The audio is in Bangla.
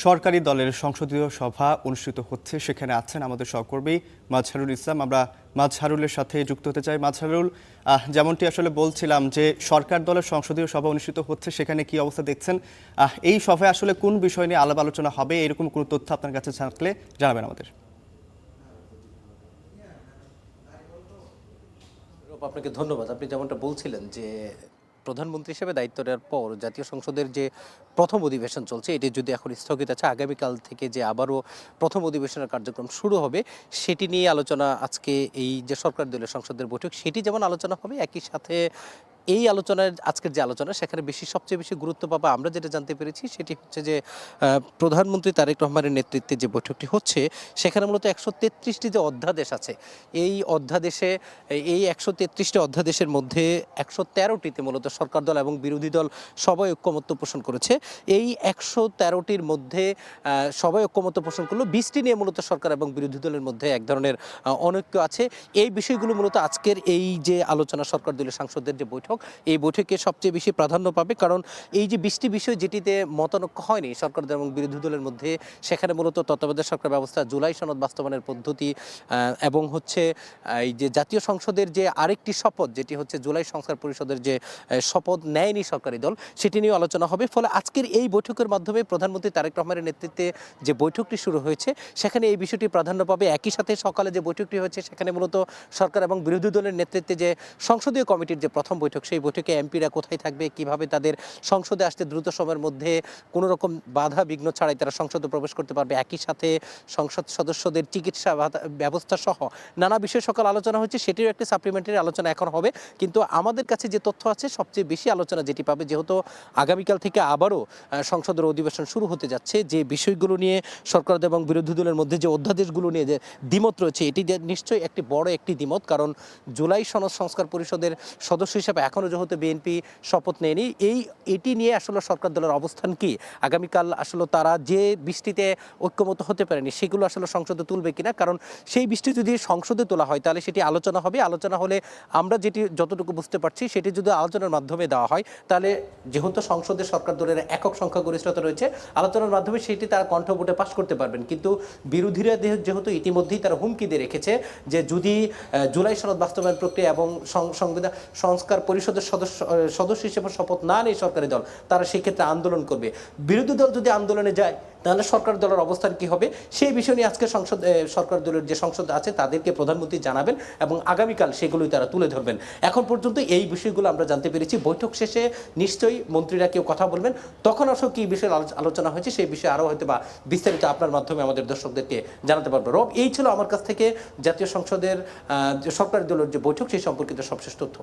সরকারি দলের সংসদীয় সভা অনুষ্ঠিত হচ্ছে, সেখানে আছেন আমাদের সহকর্মী মাজহারুল ইসলাম। আমরা মাজহারুলের সাথে যুক্ত হতে চাই। মাজহারুল, যেমনটি আসলে বলছিলাম যে সরকার দলের সংসদীয় সভা অনুষ্ঠিত হচ্ছে, সেখানে কি অবস্থা দেখছেন? এই সভায় আসলে কোন বিষয় নিয়ে আলাপ আলোচনা হবে, এরকম কোনো তথ্য আপনার কাছে থাকলে জানাবেন আমাদের। আপনাকে ধন্যবাদ। আপনি যেমনটা বলছিলেন যে প্রধানমন্ত্রী হিসেবে দায়িত্ব নেওয়ার পর জাতীয় সংসদের যে প্রথম অধিবেশন চলছে, এটি যদি এখন স্থগিত আছে, আগামীকাল থেকে যে আবারও প্রথম অধিবেশনের কার্যক্রম শুরু হবে, সেটি নিয়ে আলোচনা আজকে এই যে সরকার দলীয় সংসদের বৈঠক, সেটি যেমন আলোচনা হবে, একই সাথে এই আলোচনার আজকের যে আলোচনা সেখানে সবচেয়ে বেশি গুরুত্ব পাবা আমরা যেটা জানতে পেরেছি সেটি হচ্ছে যে প্রধানমন্ত্রী তারেক রহমানের নেতৃত্বে যে বৈঠকটি হচ্ছে সেখানে মূলত 133টি যে অধ্যাদেশ আছে, এই অধ্যাদেশে এই 133টি অধ্যাদেশের মধ্যে 113টিতে মূলত সরকার দল এবং বিরোধী দল সবাই ঐক্যমত্য পোষণ করেছে। এই 113টির মধ্যে সবাই ঐক্যমত্য পোষণ করলো, 20টি নিয়ে মূলত সরকার এবং বিরোধী দলের মধ্যে এক ধরনের অনৈক্য আছে। এই বিষয়গুলো মূলত আজকের এই যে আলোচনা সরকার দলীয় সাংসদদের যে বৈঠক, এই বৈঠকে সবচেয়ে বেশি প্রাধান্য পাবে, কারণ এই যে 20টি বিষয় যেটিতে মতানৈক্য হয়নি সরকার এবং বিরোধী দলের মধ্যে, সেখানে মূলত তত্ত্বাবধায়ক সরকার ব্যবস্থা, জুলাই সনদ বাস্তবায়নের পদ্ধতি এবং হচ্ছে এই যে জাতীয় সংসদের যে আরেকটি শপথ, যেটি হচ্ছে জুলাই সংস্কার পরিষদের যে শপথ নেয়নি সরকারি দল, সেটি নিয়ে আলোচনা হবে। ফলে আজকের এই বৈঠকের মাধ্যমে প্রধানমন্ত্রী তারেক রহমানের নেতৃত্বে যে বৈঠকটি শুরু হয়েছে সেখানে এই বিষয়টি প্রাধান্য পাবে। একই সাথে সকালে যে বৈঠকটি হয়েছে সেখানে মূলত সরকার এবং বিরোধী দলের নেতৃত্বে যে সংসদীয় কমিটির যে প্রথম বৈঠক, সেই বৈঠকে এমপিরা কোথায় থাকবে, কিভাবে তাদের সংসদে আসতে দ্রুত সময়ের মধ্যে কোনো রকম বাধা বিঘ্ন ছাড়াই তারা সংসদে প্রবেশ করতে পারবে, একই সাথে সংসদ সদস্যদের চিকিৎসা ব্যবস্থা সহ নানা বিষয় সকাল আলোচনা হচ্ছে, সেটিও একটি সাপ্লিমেন্টারি আলোচনা এখন হবে। কিন্তু আমাদের কাছে যে তথ্য আছে, সবচেয়ে বেশি আলোচনা যেটি পাবে, যেহেতু আগামীকাল থেকে আবারও সংসদের অধিবেশন শুরু হতে যাচ্ছে, যে বিষয়গুলো নিয়ে সরকার এবং বিরোধী দলের মধ্যে যে অধ্যাদেশগুলো নিয়ে যে দ্বিমত রয়েছে, এটি নিশ্চয়ই একটি বড় একটি দ্বিমত। কারণ জুলাই সনদ সংস্কার পরিষদের সদস্য হিসেবে এখনও যেহেতু বিএনপি শপথ নেয়নি, এটি নিয়ে আসলে সরকার দলের অবস্থান কি, আগামীকাল আসলে তারা যে বৃষ্টিতে ঐক্যমত হতে পারেনি সেগুলো আসলে সংসদে তুলবে কিনা, কারণ সেই বৃষ্টি যদি সংসদে তোলা হয় তাহলে সেটি আলোচনা হবে। আলোচনা হলে আমরা যেটি যতটুকু বুঝতে পারছি, সেটি যদি আলোচনার মাধ্যমে দেওয়া হয়, তাহলে যেহেতু সংসদে সরকার দলের একক সংখ্যাগরিষ্ঠতা রয়েছে, আলোচনার মাধ্যমে সেটি তারা কণ্ঠ ভোটে পাশ করতে পারবেন। কিন্তু বিরোধীরা যেহেতু ইতিমধ্যেই তারা হুমকি দিয়ে রেখেছে যে যদি জুলাই সনদ বাস্তবায়ন প্রক্রিয়া এবং সংবিধান সংস্কার পরিষদের সদস্য হিসেবে শপথ না নেয় সরকারি দল, তারা সেক্ষেত্রে আন্দোলন করবে। বিরোধী দল যদি আন্দোলনে যায় তাহলে সরকার দলের অবস্থান কি হবে, সেই বিষয় নিয়ে আজকে সরকার দলের যে সংসদ আছে তাদেরকে প্রধানমন্ত্রী জানাবেন এবং আগামীকাল সেগুলোই তারা তুলে ধরবেন। এখন পর্যন্ত এই বিষয়গুলো আমরা জানতে পেরেছি। বৈঠক শেষে নিশ্চয়ই মন্ত্রীরা কেউ কথা বলবেন, তখন আসলে কি বিষয়ে আলোচনা হয়েছে সেই বিষয়ে আরও হয়তো বা বিস্তারিত আপনার মাধ্যমে আমাদের দর্শকদেরকে জানাতে পারবো। রব, এই ছিল আমার কাছ থেকে জাতীয় সংসদের সরকারি দলের যে বৈঠক সেই সম্পর্কিত সবশেষ তথ্য।